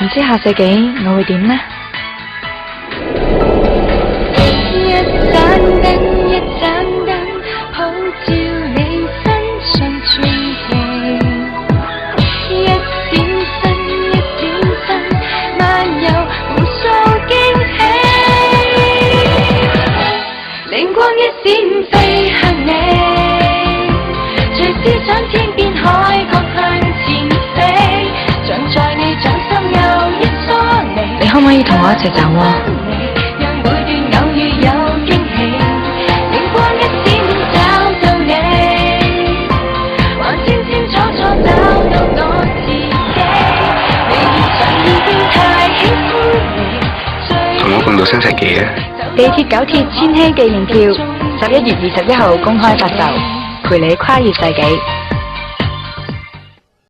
唔知下世紀我會點呢？一盞燈，一盞燈，普照你身上傳奇。一閃身，一閃身，漫遊無數驚喜。靈光一閃飛向你，隨思想天邊海角向前飛，像在你掌心有一梳眉。你可唔可以同我一齊走啊？同我共度新世紀啊！地鐵九鐵千禧紀念票，11月21號公開發售，陪你跨越世紀。